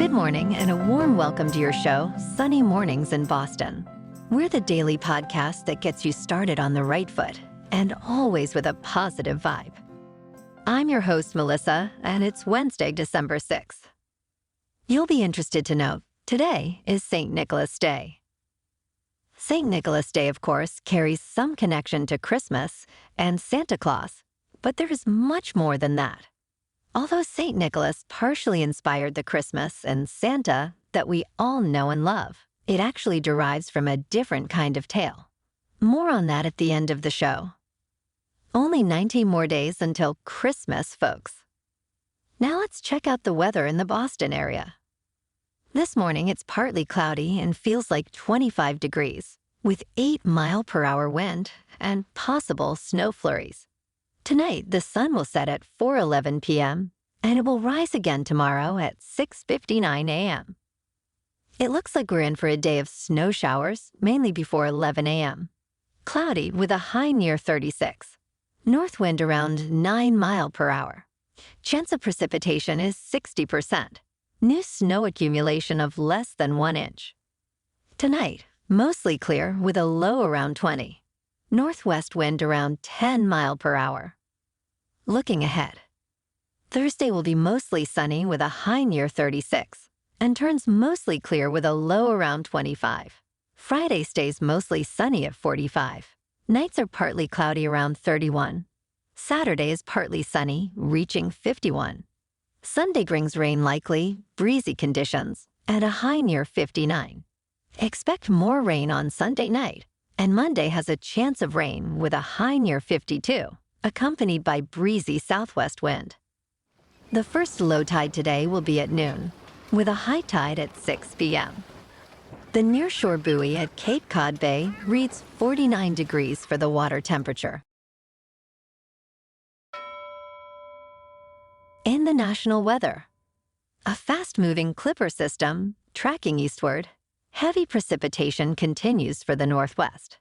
Good morning and a warm welcome to your show, Sunny Mornings in Boston. We're the daily podcast that gets you started on the right foot and always with a positive vibe. I'm your host, Melissa, and it's Wednesday, December 6th. You'll be interested to know today is St. Nicholas Day. St. Nicholas Day, of course, carries some connection to Christmas and Santa Claus, but there is much more than that. Although St. Nicholas partially inspired the Christmas and Santa that we all know and love, it actually derives from a different kind of tale. More on that at the end of the show. Only 19 more days until Christmas, folks. Now let's check out the weather in the Boston area. This morning it's partly cloudy and feels like 25 degrees, with 8-mile-per-hour wind and possible snow flurries. Tonight, the sun will set at 4:11 p.m., and it will rise again tomorrow at 6:59 a.m. It looks like we're in for a day of snow showers, mainly before 11 a.m. Cloudy with a high near 36. North wind around 9 miles per hour. Chance of precipitation is 60%. New snow accumulation of less than 1 inch. Tonight, mostly clear with a low around 20. Northwest wind around 10 miles per hour. Looking ahead. Thursday will be mostly sunny with a high near 36 and turns mostly clear with a low around 25. Friday stays mostly sunny at 45. Nights are partly cloudy around 31. Saturday is partly sunny, reaching 51. Sunday brings rain likely, breezy conditions, at a high near 59. Expect more rain on Sunday night. And Monday has a chance of rain with a high near 52, accompanied by breezy southwest wind. The first low tide today will be at noon, with a high tide at 6 p.m. The nearshore buoy at Cape Cod Bay reads 49 degrees for the water temperature. In the national weather, a fast-moving Clipper system, tracking eastward, heavy precipitation continues for the northwest.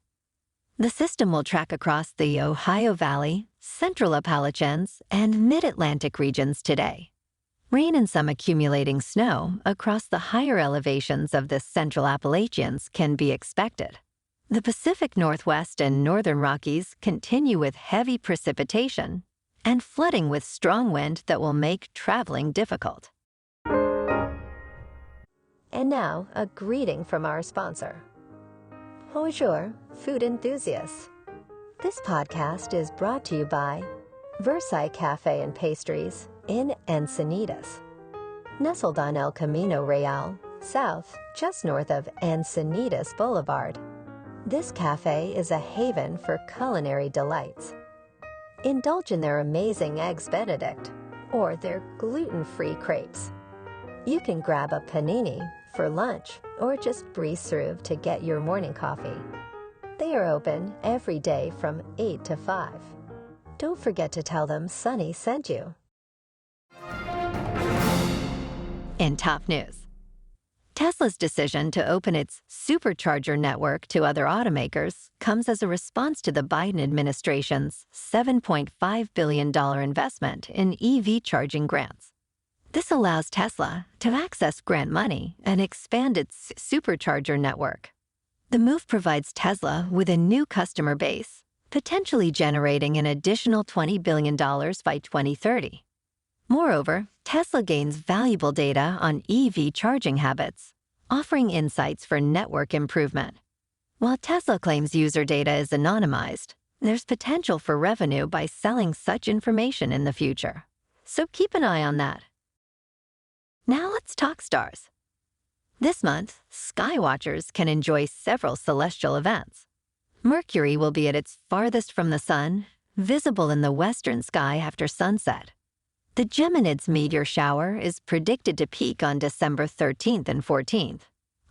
The system will track across the Ohio Valley, central Appalachians, and mid-Atlantic regions today. Rain and some accumulating snow across the higher elevations of the central Appalachians can be expected. The Pacific Northwest and Northern Rockies continue with heavy precipitation and flooding with strong wind that will make traveling difficult. And now, a greeting from our sponsor. Bonjour, food enthusiasts. This podcast is brought to you by Versailles Cafe and Pastries in Encinitas. Nestled on El Camino Real, south, just north of Encinitas Boulevard. This cafe is a haven for culinary delights. Indulge in their amazing Eggs Benedict or their gluten-free crepes. You can grab a panini for lunch or just breeze through to get your morning coffee. They are open every day from 8 to 5. Don't forget to tell them Sunny sent you. In top news, Tesla's decision to open its supercharger network to other automakers comes as a response to the Biden administration's $7.5 billion investment in EV charging grants. This allows Tesla to access grant money and expand its supercharger network. The move provides Tesla with a new customer base, potentially generating an additional $20 billion by 2030. Moreover, Tesla gains valuable data on EV charging habits, offering insights for network improvement. While Tesla claims user data is anonymized, there's potential for revenue by selling such information in the future. So keep an eye on that. Now let's talk stars. This month, skywatchers can enjoy several celestial events. Mercury will be at its farthest from the sun, visible in the western sky after sunset. The Geminids meteor shower is predicted to peak on December 13th and 14th,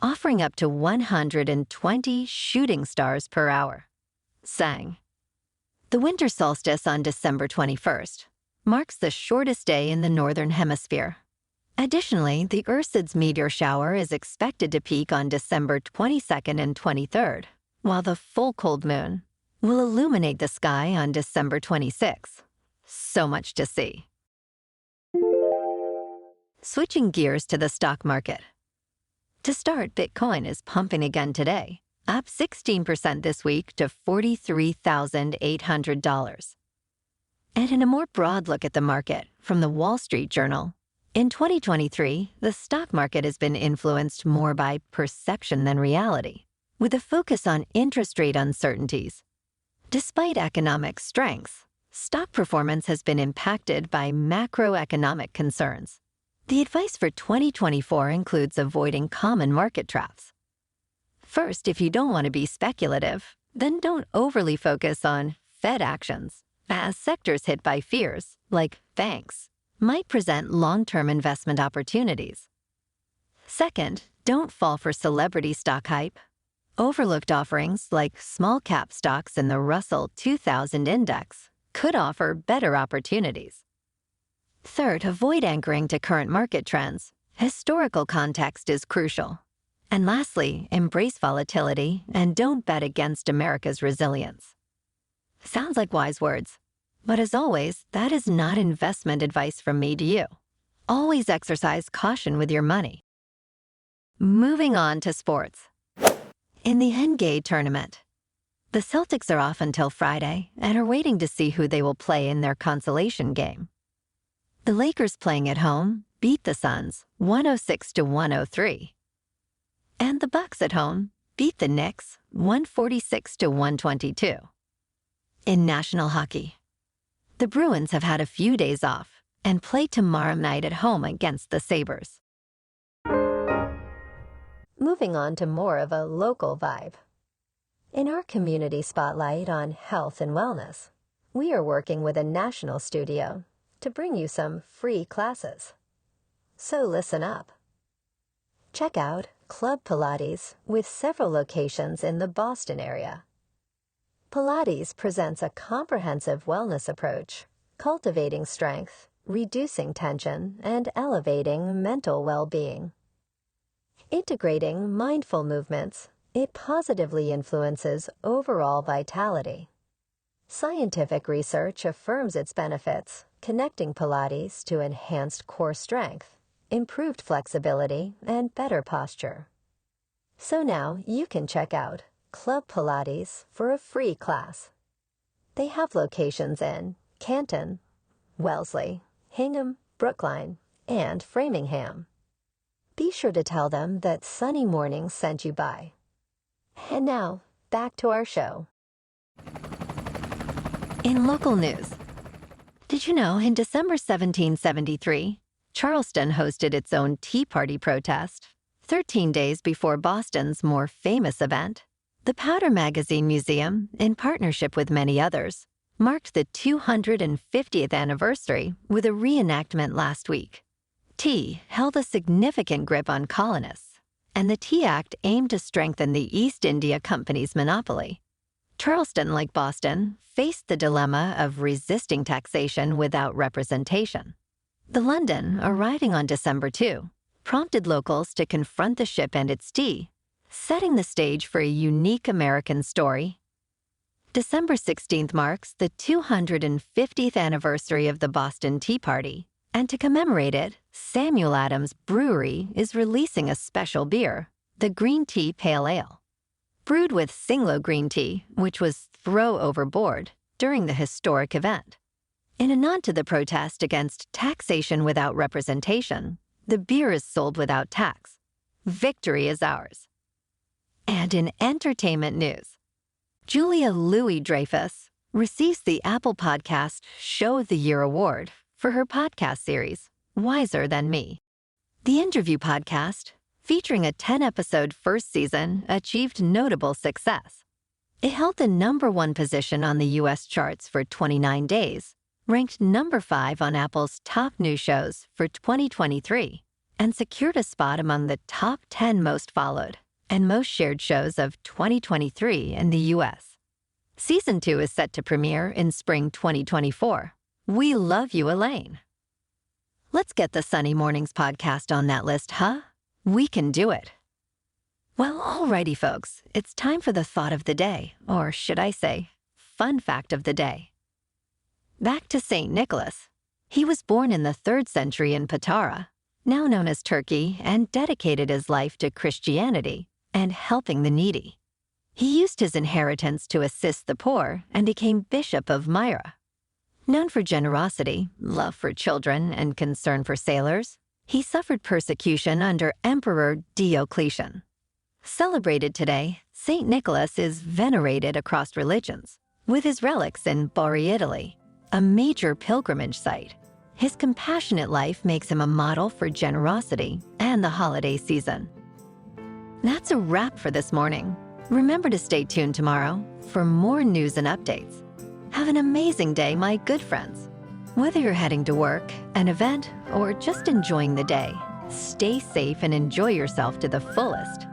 offering up to 120 shooting stars per hour. Sang. The winter solstice on December 21st marks the shortest day in the northern hemisphere. Additionally, the Ursids meteor shower is expected to peak on December 22nd and 23rd, while the full cold moon will illuminate the sky on December 26th. So much to see. Switching gears to the stock market. To start, Bitcoin is pumping again today, up 16% this week to $43,800. And in a more broad look at the market from the Wall Street Journal, in 2023, the stock market has been influenced more by perception than reality, with a focus on interest rate uncertainties. Despite economic strengths, stock performance has been impacted by macroeconomic concerns. The advice for 2024 includes avoiding common market traps. First, if you don't want to be speculative, then don't overly focus on Fed actions, as sectors hit by fears, like banks, might present long-term investment opportunities. Second, don't fall for celebrity stock hype. Overlooked offerings like small-cap stocks in the Russell 2000 index could offer better opportunities. Third, avoid anchoring to current market trends. Historical context is crucial. And lastly, embrace volatility and don't bet against America's resilience. Sounds like wise words, but as always, that is not investment advice from me to you. Always exercise caution with your money. Moving on to sports. In the NBA tournament, the Celtics are off until Friday and are waiting to see who they will play in their consolation game. The Lakers, playing at home, beat the Suns 106-103. And the Bucks at home beat the Knicks 146-122. In national hockey, the Bruins have had a few days off and play tomorrow night at home against the Sabres. Moving on to more of a local vibe. In our community spotlight on health and wellness, we are working with a national studio to bring you some free classes. So listen up. Check out Club Pilates with several locations in the Boston area. Pilates presents a comprehensive wellness approach, cultivating strength, reducing tension, and elevating mental well-being. Integrating mindful movements, it positively influences overall vitality. Scientific research affirms its benefits, connecting Pilates to enhanced core strength, improved flexibility, and better posture. So now you can check out Club Pilates for a free class. They have locations in Canton, Wellesley, Hingham, Brookline, and Framingham. Be sure to tell them that Sunny Mornings sent you by. And now, back to our show. In local news, did you know in December 1773, Charleston hosted its own Tea Party protest, 13 days before Boston's more famous event? The Powder Magazine Museum, in partnership with many others, marked the 250th anniversary with a reenactment last week. Tea held a significant grip on colonists, and the Tea Act aimed to strengthen the East India Company's monopoly. Charleston, like Boston, faced the dilemma of resisting taxation without representation. The London, arriving on December 2, prompted locals to confront the ship and its tea, setting the stage for a unique American story. December 16th marks the 250th anniversary of the Boston Tea Party, and to commemorate it, Samuel Adams Brewery is releasing a special beer, the Green Tea Pale Ale. Brewed with Singlo green tea, which was thrown overboard during the historic event. In a nod to the protest against taxation without representation, the beer is sold without tax. Victory is ours. And in entertainment news, Julia Louis-Dreyfus receives the Apple Podcast Show of the Year award for her podcast series, Wiser Than Me. The interview podcast, featuring a 10-episode first season, achieved notable success. It held the #1 position on the U.S. charts for 29 days, ranked #5 on Apple's top new shows for 2023, and secured a spot among the top 10 most followed and most shared shows of 2023 in the U.S. Season 2 is set to premiere in spring 2024. We love you, Elaine. Let's get the Sunny Mornings podcast on that list, huh? We can do it. Well, alrighty, folks. It's time for the thought of the day, or should I say, fun fact of the day. Back to St. Nicholas. He was born in the 3rd century in Patara, now known as Turkey, and dedicated his life to Christianity and helping the needy. He used his inheritance to assist the poor and became Bishop of Myra. Known for generosity, love for children, and concern for sailors, he suffered persecution under Emperor Diocletian. Celebrated today, St. Nicholas is venerated across religions, with his relics in Bari, Italy, a major pilgrimage site. His compassionate life makes him a model for generosity and the holiday season. That's a wrap for this morning. Remember to stay tuned tomorrow for more news and updates. Have an amazing day, my good friends. Whether you're heading to work, an event, or just enjoying the day, stay safe and enjoy yourself to the fullest.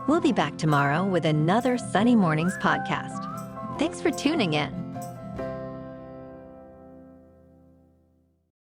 We'll be back tomorrow with another Sunny Mornings podcast. Thanks for tuning in.